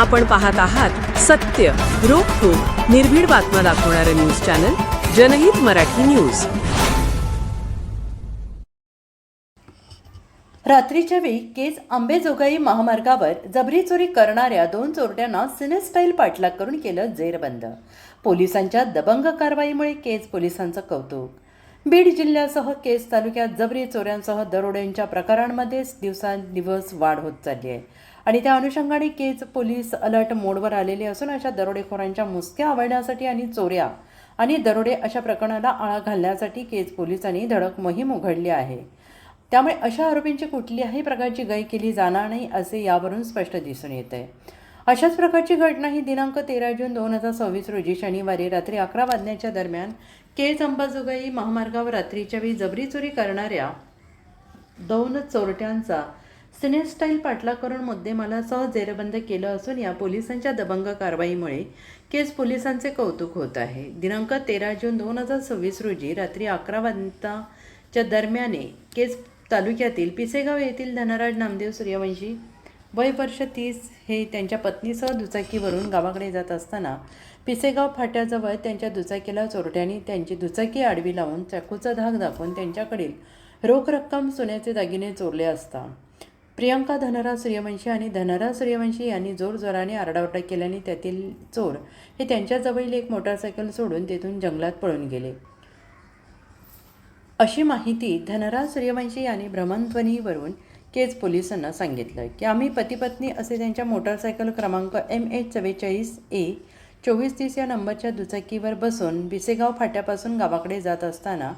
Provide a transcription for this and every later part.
आपण पाहत आहात सत्य, रोखठोक, निर्भीड बातम्या दाखवणारे न्यूज चॅनल जनहित मराठी न्यूज। रात्रीच्या वेळी केज अंबेजोगाई महामार्गावर जबरी चोरी करणाऱ्या 2 चोरट्यांना सिनेस्टाईल पाठलाग करून केलं जेरबंद। पोलिसांच्या दबंग कारवाईमुळे केज पोलिसांचं कौतुक। बीड जिल्ह्यासह केज तालुक्यात जबरी चोऱ्यांसह दरोड्यांच्या प्रकारांमध्ये दिवसांदिवस वाढ होत चालली आहे आणि त्या अनुषंगाने केज पोलीस अलर्ट मोडवर आलेले असून अशा दरोडेखोरांच्या मुसक्या आवळण्यासाठी आणि चोऱ्या आणि दरोडे अशा प्रकरणाला आळा घालण्यासाठी केज पोलिसांनी धडक मोहीम उघडली आहे। त्यामुळे अशा आरोपींची कुठल्याही प्रकारची गय केली जाणार नाही असे यावरून स्पष्ट दिसून येत आहे। अशाच प्रकारची घटना ही दिनांक 13 जून 2026 रोजी शनिवारी रात्री 11 वाजण्याच्या दरम्यान केज अंबाजोगाई महामार्गावर रात्रीच्या वेळी जबरी चोरी करणाऱ्या 2 चोरट्यांचा सिनेस्टाईल पाठलाग करून मुद्देमालासह जेरबंद केलं असून या पोलिसांच्या दबंग कारवाईमुळे केज पोलिसांचे कौतुक होत आहे। दिनांक 13 जून 2026 रोजी रात्री 11 वाजताच्या दरम्याने केज तालुक्यातील पिसेगाव येथील धनराज नामदेव सूर्यवंशी वय वर्ष 30 हे त्यांच्या पत्नीसह दुचाकीवरून गावाकडे जात असताना पिसेगाव फाट्याजवळ त्यांच्या दुचाकीला चोरट्यांनी त्यांची दुचाकी आडवी लावून चाकूचा धाक दाखवून त्यांच्याकडील रोख रक्कम सोन्याचे दागिने चोरले असता प्रियंका धनराज सूर्यवंशी आणि धनराज सूर्यवंशी यांनी जोरजोराने आरडाओरडा केल्याने त्यातील चोर हे त्यांच्याजवळील एक मोटारसायकल सोडून तेथून जंगलात पळून गेले अशी माहिती धनराज सूर्यवंशी यांनी भ्रमणध्वनीवरून केज पोलिसांना सांगितलं की आम्ही पती-पत्नी असे त्यांच्या मोटारसायकल क्रमांक MH44A 2430 या नंबरच्या दुचाकीवर बसून पिसेगाव फाट्यापासून गावाकडे जात असताना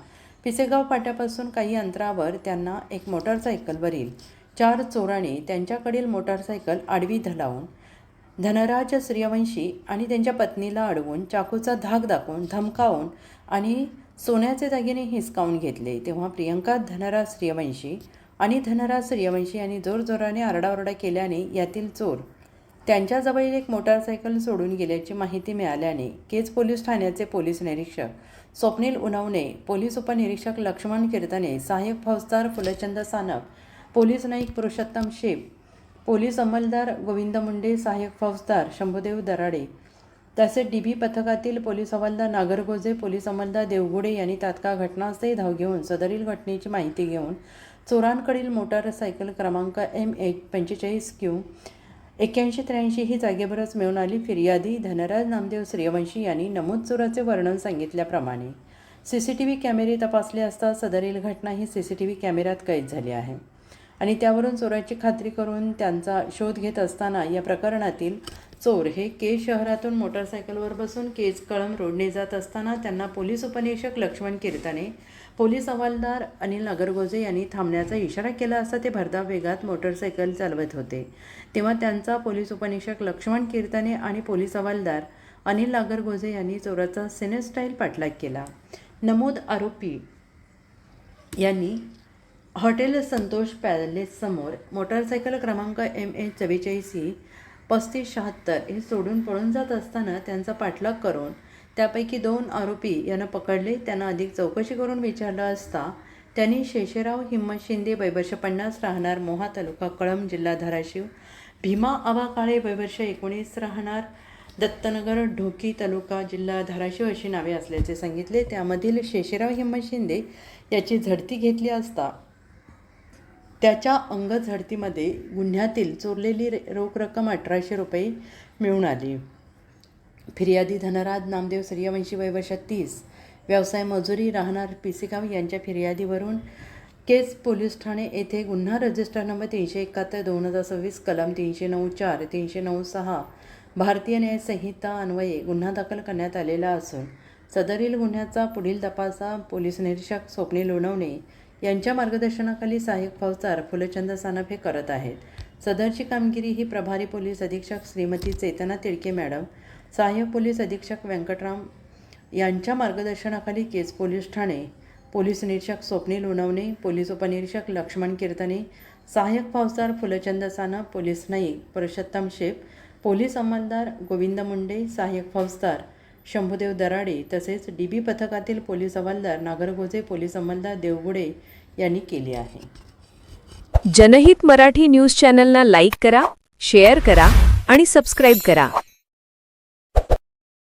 पिसेगाव फाट्यापासून काही अंतरावर त्यांना एक मोटारसायकलवरील 4 चोरांनी त्यांच्याकडील मोटारसायकल आडवी धलावून धनराज सूर्यवंशी आणि त्यांच्या पत्नीला अडवून चाकूचा धाक दाखवून धमकावून आणि सोन्याचे दागिने हिसकावून घेतले। तेव्हा प्रियंका धनराज सूर्यवंशी आणि धनराज सूर्यवंशी यांनी जोरजोराने आरडाओरडा केल्याने यातील चोर त्यांच्याजवळील एक मोटारसायकल सोडून गेल्याची माहिती मिळाल्याने केज पोलीस ठाण्याचे पोलीस निरीक्षक स्वप्नील उनवणे, पोलीस उपनिरीक्षक लक्ष्मण कीर्तने, सहाय्यक फौजदार फुलचंद सानप, पोलीस नाईक पुरुषोत्तम शेप, पोलीस अंमलदार गोविंद मुंडे, सहाय्यक फौजदार शंभूदेव दराडे तसेच DB पथकातील पोलीस हवालदार नागरगोजे, पोलीस अंमलदार देवगुडे यांनी तात्काळ घटनास्थळी धाव घेऊन सदरील घटनेची माहिती घेऊन चोरांकडील मोटारसायकल क्रमांक MH45Q 8183 ही जागेवरच मिळून आली। फिर्यादी धनराज नामदेव सूर्यवंशी यांनी नमूद चोराचे वर्णन सांगितल्याप्रमाणे CCTV कॅमेरे तपासले असता सदरील घटना ही CCTV कॅमेऱ्यात कैद झाली आहे आणि त्यावरून चोराची खात्री करून त्यांचा शोध घेत असताना या प्रकरणातील चोर हे केज शहरातून मोटारसायकलवर बसून केज कळंब रोडने जात असताना त्यांना पोलीस उपनिरीक्षक लक्ष्मण कीर्तने, पोलीस हवालदार अनिल नागरगोजे यांनी थांबण्याचा इशारा केला असता ते भरधाव वेगात मोटारसायकल चालवत होते। तेव्हा त्यांचा पोलीस उपनिरीक्षक लक्ष्मण कीर्तने आणि पोलीस हवालदार अनिल नागरगोजे यांनी चोराचा सिनेस्टाईल पाठलाग केला। नमूद आरोपी यांनी हॉटेल संतोष पॅलेस समोर मोटारसायकल क्रमांक MH44 3576 हे सोडून पळून जात असताना त्यांचा पाठलाग करून त्यापैकी 2 आरोपी यांना पकडले। त्यांना अधिक चौकशी करून विचारलं असता त्यांनी शेषराव हिम्मत शिंदे वय वर्ष 50 राहणार मोहा तालुका कळंब जिल्हा धाराशिव, भीमा आबा काळे वय वर्ष 19 राहणार दत्तनगर ढोकी तालुका जिल्हा धाराशिव अशी नावे असल्याचे सांगितले। त्यामधील शेषराव हिम्मत शिंदे याची झडती घेतली असता त्याच्या अंगझडतीमध्ये गुन्ह्यातील चोरलेली रोख रक्कम 1800 रुपये मिळून आली। फिर्यादी धनराज नामदेव सूर्यवंशी वय वर्ष 30 व्यवसाय मजुरी राहणार पिसेगाव यांच्या फिर्यादीवरून केज पोलीस ठाणे येथे गुन्हा रजिस्टर नंबर 371/2026 कलम 309(4) 309(6) भारतीय न्याय संहिता अन्वये गुन्हा दाखल करण्यात आलेला असून सदरील गुन्ह्याचा पुढील तपास पोलीस निरीक्षक स्वप्नील उनवणे यांच्या मार्गदर्शनाखाली सहाय्यक फौजदार फुलचंद सानप हे करत आहेत। सदरची कामगिरी ही प्रभारी पोलीस अधीक्षक श्रीमती चेतना तिडके मॅडम, सहाय्यक पोलीस अधीक्षक व्यंकटराम यांच्या मार्गदर्शनाखाली केज पोलीस ठाणे पोलीस निरीक्षक स्वप्नील उनवणे, पोलीस उपनिरीक्षक लक्ष्मण कीर्तने, सहाय्यक फौजदार फुलचंद सानप, पोलीस नाईक पुरुषोत्तम शेप, पोलीस अंमलदार गोविंद मुंडे, सहाय्यक फौजदार शंभूदेव दराडे तसेच DB पथकातील पोलीस हवालदार नागरगोजे, पोलीस अंमलदार देवगुडे यांनी केली आहे। जनहित मराठी न्यूज चॅनलला लाईक करा, शेअर करा आणि सबस्क्राईब करा.